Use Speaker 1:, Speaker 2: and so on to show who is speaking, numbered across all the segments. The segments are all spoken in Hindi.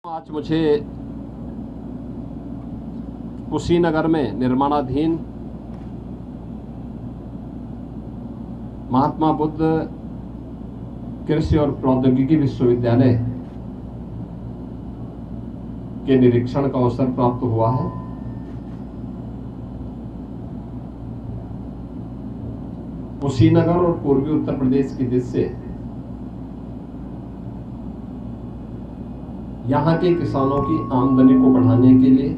Speaker 1: आज मुझे कुशीनगर में निर्माणाधीन महात्मा बुद्ध कृषि और प्रौद्योगिकी विश्वविद्यालय के निरीक्षण का अवसर प्राप्त हुआ है। कुशीनगर और पूर्वी उत्तर प्रदेश की दृष्टि से यहाँ के किसानों की आमदनी को बढ़ाने के लिए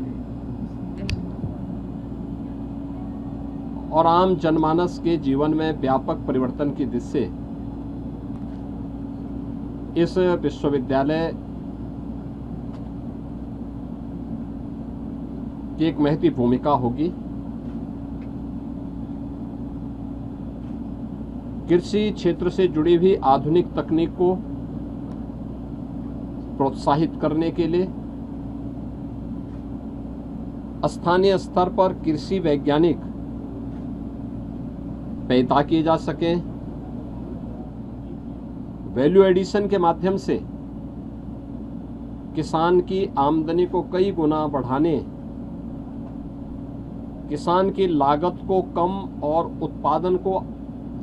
Speaker 1: और आम जनमानस के जीवन में व्यापक परिवर्तन की दृष्टि से इस विश्वविद्यालय की एक महती भूमिका होगी। कृषि क्षेत्र से जुड़ी हुई आधुनिक तकनीक को प्रोत्साहित करने के लिए स्थानीय स्तर पर कृषि वैज्ञानिक पैदा किए जा सकें, वैल्यू एडिशन के माध्यम से किसान की आमदनी को कई गुना बढ़ाने, किसान की लागत को कम और उत्पादन को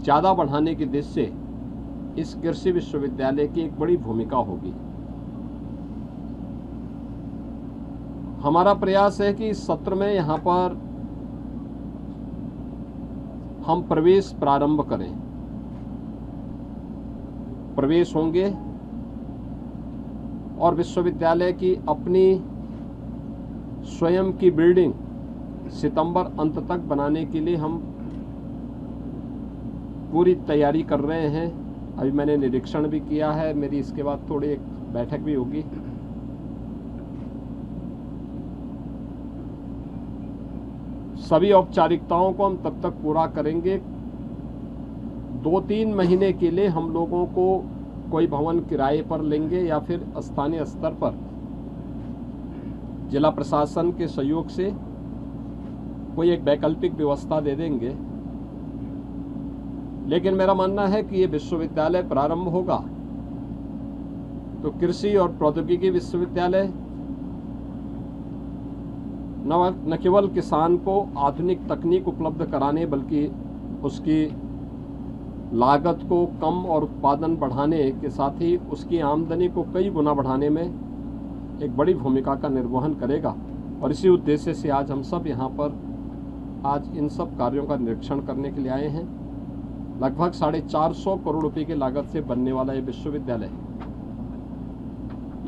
Speaker 1: ज़्यादा बढ़ाने की दिशा से इस कृषि विश्वविद्यालय की एक बड़ी भूमिका होगी। हमारा प्रयास है कि इस सत्र में यहाँ पर हम प्रवेश प्रारंभ करें। प्रवेश होंगे और विश्वविद्यालय की अपनी स्वयं की बिल्डिंग सितंबर अंत तक बनाने के लिए हम पूरी तैयारी कर रहे हैं। अभी मैंने निरीक्षण भी किया है, मेरी इसके बाद थोड़ी एक बैठक भी होगी। सभी औपचारिकताओं को हम तब तक पूरा करेंगे। 2-3 महीने के लिए हम लोगों को कोई भवन किराए पर लेंगे या फिर स्थानीय स्तर पर जिला प्रशासन के सहयोग से कोई एक वैकल्पिक व्यवस्था दे देंगे। लेकिन मेरा मानना है कि ये विश्वविद्यालय प्रारंभ होगा तो कृषि और प्रौद्योगिकी विश्वविद्यालय न केवल किसान को आधुनिक तकनीक उपलब्ध कराने बल्कि उसकी लागत को कम और उत्पादन बढ़ाने के साथ ही उसकी आमदनी को कई गुना बढ़ाने में एक बड़ी भूमिका का निर्वहन करेगा। और इसी उद्देश्य से आज हम सब यहाँ पर आज इन सब कार्यों का निरीक्षण करने के लिए आए हैं। लगभग 450 करोड़ रुपए की लागत से बनने वाला ये विश्वविद्यालय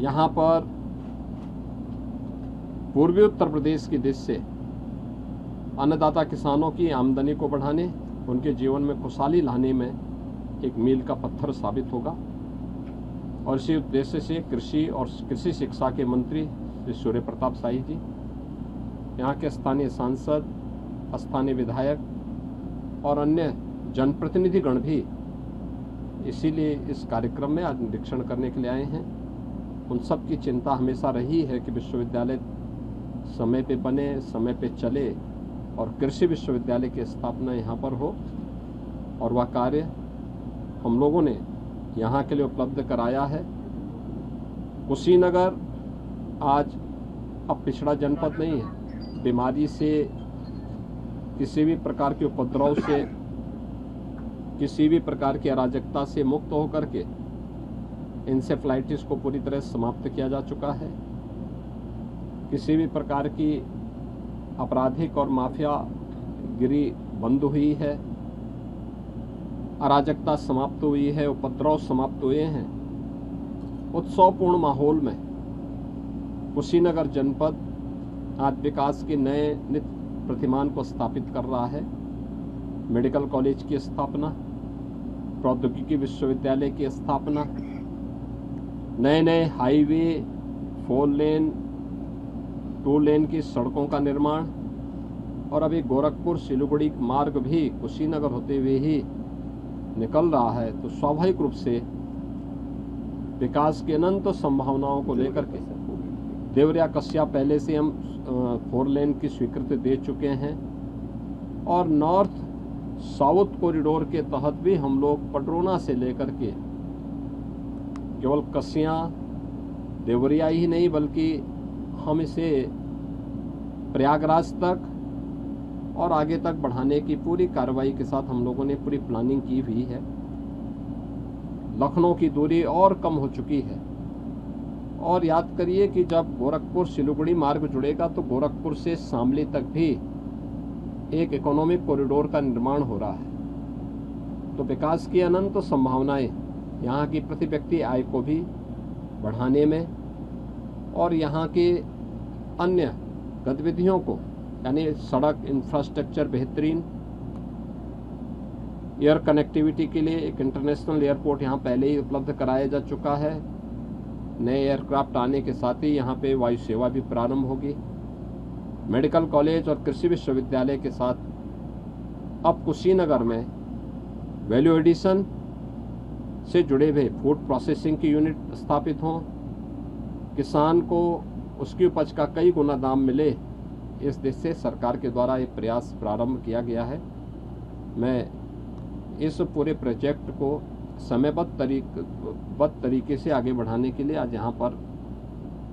Speaker 1: यहाँ पर पूर्वी उत्तर प्रदेश की दृष्टि से अन्नदाता किसानों की आमदनी को बढ़ाने, उनके जीवन में खुशहाली लाने में एक मील का पत्थर साबित होगा। और इसी उद्देश्य से कृषि और कृषि शिक्षा के मंत्री श्री सूर्य प्रताप शाही जी, यहाँ के स्थानीय सांसद, स्थानीय विधायक और अन्य जनप्रतिनिधिगण भी इसीलिए इस कार्यक्रम में आज निरीक्षण करने के लिए आए हैं। उन सब की चिंता हमेशा रही है कि विश्वविद्यालय समय पे बने, समय पे चले और कृषि विश्वविद्यालय की स्थापना यहाँ पर हो। और वह कार्य हम लोगों ने यहाँ के लिए उपलब्ध कराया है। कुशीनगर आज अब पिछड़ा जनपद नहीं है। बीमारी से, किसी भी प्रकार के उपद्रव से, किसी भी प्रकार की अराजकता से मुक्त होकर के इंसेफ्लाइटिस को पूरी तरह समाप्त किया जा चुका है। किसी भी प्रकार की आपराधिक और माफिया गिरी बंद हुई है, अराजकता समाप्त हुई है, उपद्रव समाप्त हुए हैं। उत्सवपूर्ण माहौल में कुशीनगर जनपद आज विकास के नए नित्य प्रतिमान को स्थापित कर रहा है। मेडिकल कॉलेज की स्थापना, प्रौद्योगिकी विश्वविद्यालय की स्थापना, नए नए हाईवे, 4 लेन, 2 लेन की सड़कों का निर्माण और अभी गोरखपुर सिलीगुड़ी मार्ग भी कुशीनगर होते हुए ही निकल रहा है। तो स्वाभाविक रूप से विकास की अनंत संभावनाओं को लेकर के देवरिया कस्या पहले से हम 4 लेन की स्वीकृति दे चुके हैं और नॉर्थ साउथ कॉरिडोर के तहत भी हम लोग पटरोना से लेकर के केवल कसियाँ देवरिया ही नहीं बल्कि हम इसे प्रयागराज तक और आगे तक बढ़ाने की पूरी कार्रवाई के साथ हम लोगों ने पूरी प्लानिंग की हुई है। लखनऊ की दूरी और कम हो चुकी है। और याद करिए कि जब गोरखपुर सिलीगुड़ी मार्ग जुड़ेगा तो गोरखपुर से शामली तक भी एक इकोनॉमिक कॉरिडोर का निर्माण हो रहा है। तो विकास की अनंत संभावनाएं यहाँ की प्रति व्यक्ति आय को भी बढ़ाने में और यहाँ के अन्य गतिविधियों को, यानी सड़क इंफ्रास्ट्रक्चर बेहतरीन, एयर कनेक्टिविटी के लिए एक इंटरनेशनल एयरपोर्ट यहाँ पहले ही उपलब्ध कराया जा चुका है। नए एयरक्राफ्ट आने के साथ ही यहाँ पे वायु सेवा भी प्रारंभ होगी। मेडिकल कॉलेज और कृषि विश्वविद्यालय के साथ अब कुशीनगर में वैल्यू एडिशन से जुड़े हुए फूड प्रोसेसिंग की यूनिट स्थापित हों, किसान को उसकी उपज का कई गुना दाम मिले, इस देश से सरकार के द्वारा ये प्रयास प्रारंभ किया गया है। मैं इस पूरे प्रोजेक्ट को समयबद्ध तरीके से आगे बढ़ाने के लिए आज यहाँ पर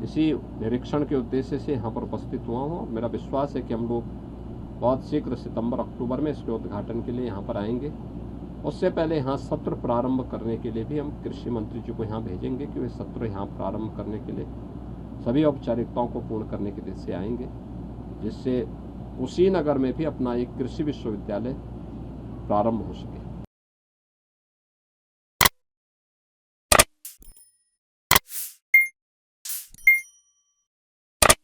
Speaker 1: इसी निरीक्षण के उद्देश्य से यहाँ पर उपस्थित हुआ हूँ। मेरा विश्वास है कि हम लोग बहुत शीघ्र सितंबर अक्टूबर में इसके उद्घाटन के लिए यहाँ पर आएंगे। उससे पहले यहाँ सत्र प्रारंभ करने के लिए भी हम कृषि मंत्री जी को यहाँ भेजेंगे कि वे सत्र यहाँ प्रारंभ करने के लिए सभी औपचारिकताओं को पूर्ण करने के उद्देश्य से आएंगे, जिससे कुशीनगर में भी अपना एक कृषि विश्वविद्यालय प्रारंभ हो सके।